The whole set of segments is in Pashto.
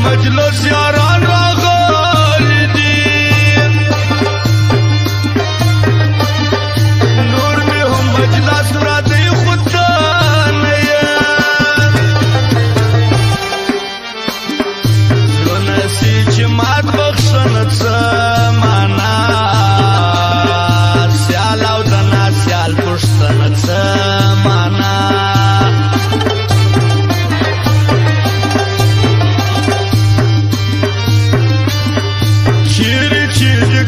مجلس یاران راغلی دي نور مې هم مجلس پراتی خود نه یې زړونه سي چې مات بخښنه څه معنا سیال او د ناسیال پوښتنه څه معنا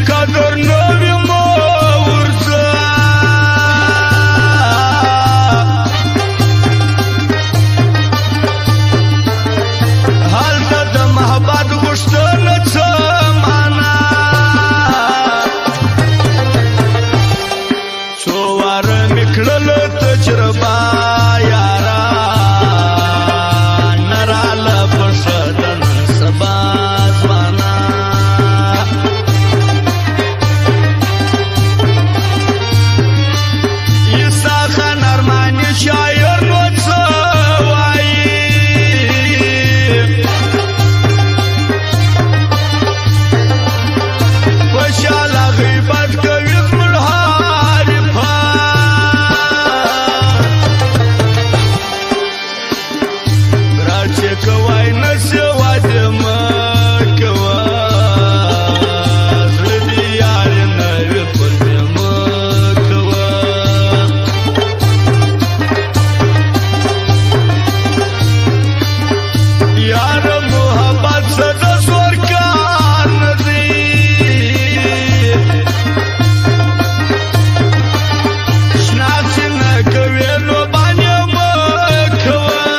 قدر نوی مو ورزا حال تا د محبت غشتنه څه معنا څو واره مې کړله تجربه یاره نه راله په ښه د نن سبا ځوانه شاعر نو څه وایي خوشاله غیبت کوي زموږ حریفه را چې کوی نسې واده مه کوه زړه دې یارې نه وي پر دې مه کوه یار محبت صدا زور کار ندی شناخت نکوی نو بانی مکوی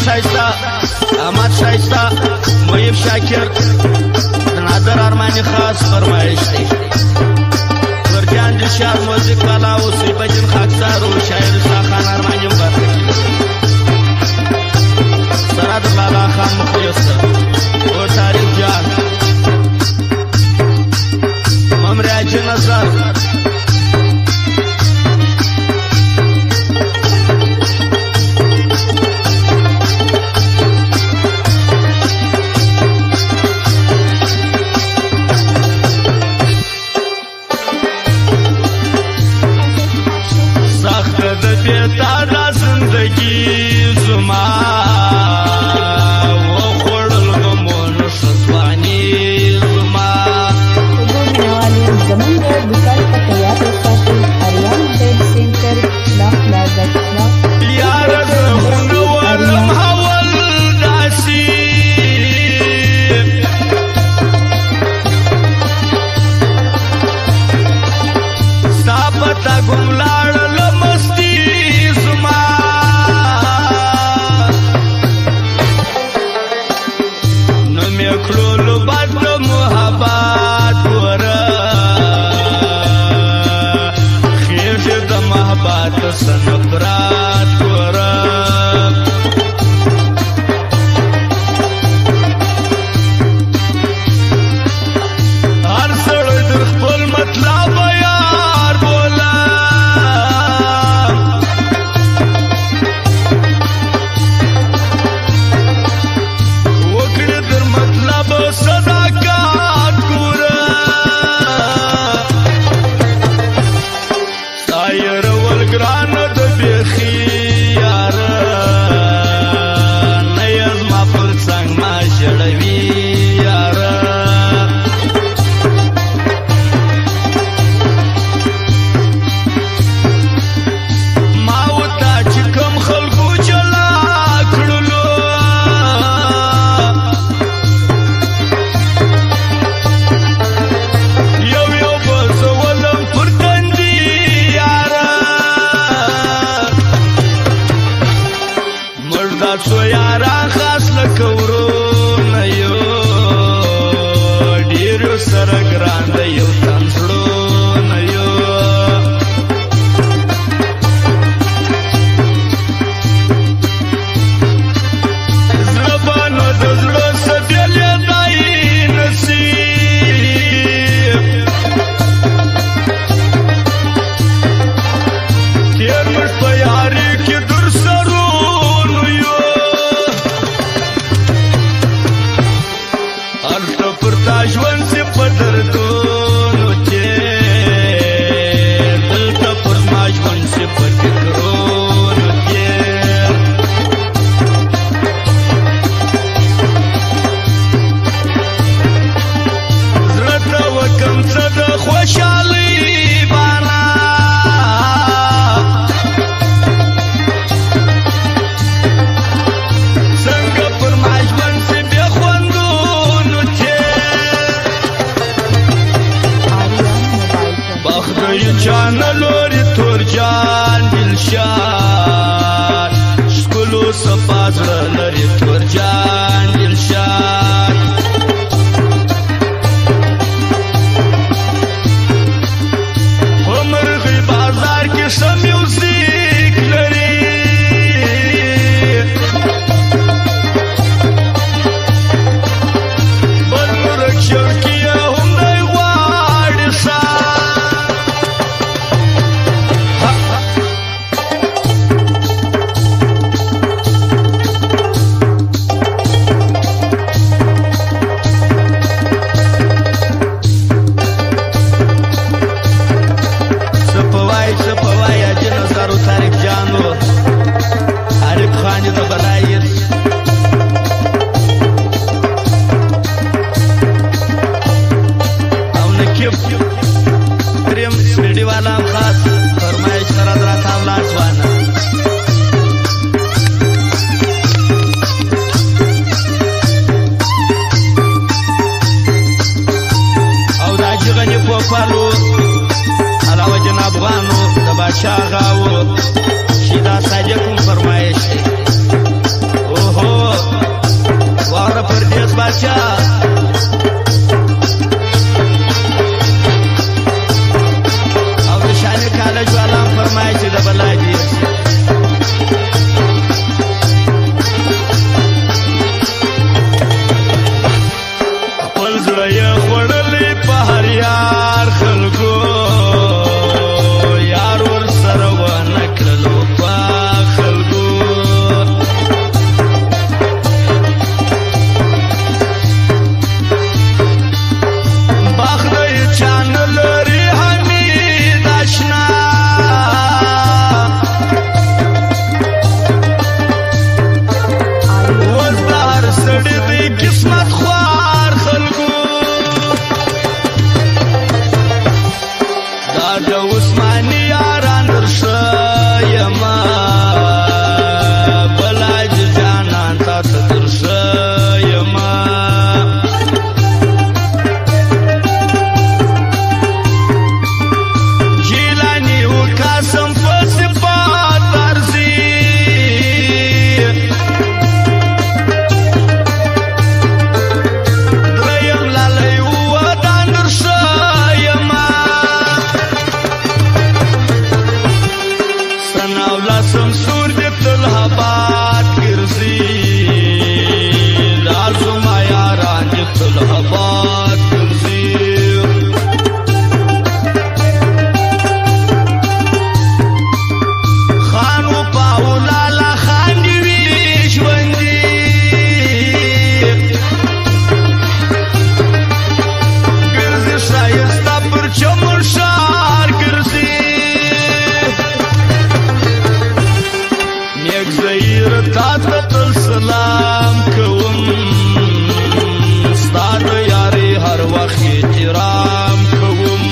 شایسته احمد شایسته محیب شاکر نادر ارمانی خاص فرمایش دی ورجان دلشاد موزیک والا و سیبجن خاکسار و شاعر شاخان ارمانی برده سراد لالا خان مخلص و تاریخ جان ممریاج نظر بیتا دا زندگی زما و خوڑل غمون شزوانی زما زمون در بکار پتیات ساتو اریان ڈیڈ سینٹر لاخ لازت یار زمون ولم حول داسی سابتا گملاڑ کلولو باد محبت ورا خیش د محبت سنفرات ورا هر سړی در خپل مطلب یار بولا صداقات ګوره سایر ولګران د بیخي یار نه یز ما پر څنګ ما شړوي یار ما وتا چې کوم خلکو جلا کړلو یو یو بزولم پر تندي یارا باچا غاو شیدا صادق فرمایش دی اوهو واره پردیس باچا او د شان کالج والا فرمایش دی بلاجی خپل زړه یې خوړلی په هر یار خلکو یار ورسره ونه کړلو په خلکو باغ د چا نه لري حمید اشنا اوس د هر سړي د قسمت خوار خلکو دا د عثماني یاران درشه یما بلاج جانان تا ته درشه یما جیلانی و قاسم په صفات ارزي دریم لالی ودان درشه یما سناولا سمسور دی تل حبات گرزی لال زما یاران دی تل حبات گرزی خانو پاو لالا خان دی وی ژوندي گرزی شایسته پر چمن ښار ګرځي نیک زهیر تا ته تل سلام کوم ستا د یارې هر وخت احترام کوم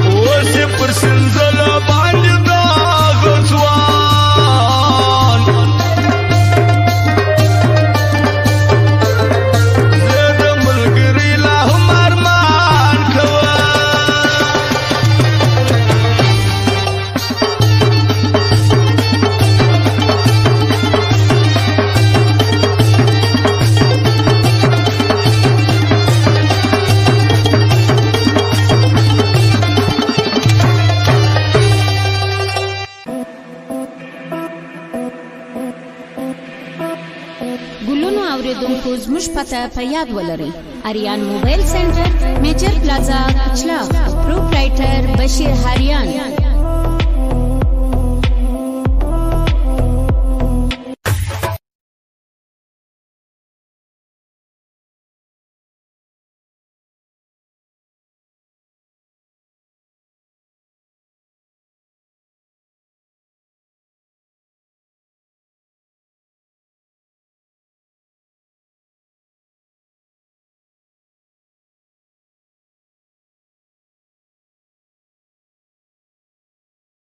اوس یې پر سنځله باندې داغ ځوان زه د ملګري لا هم ارمان کوم ګلونو اوریدونکو زموږ پته په یاد ولرئ اریان موبایل سنټر میجر پلازا کچلاغ پروپرایټر بشیر هاریان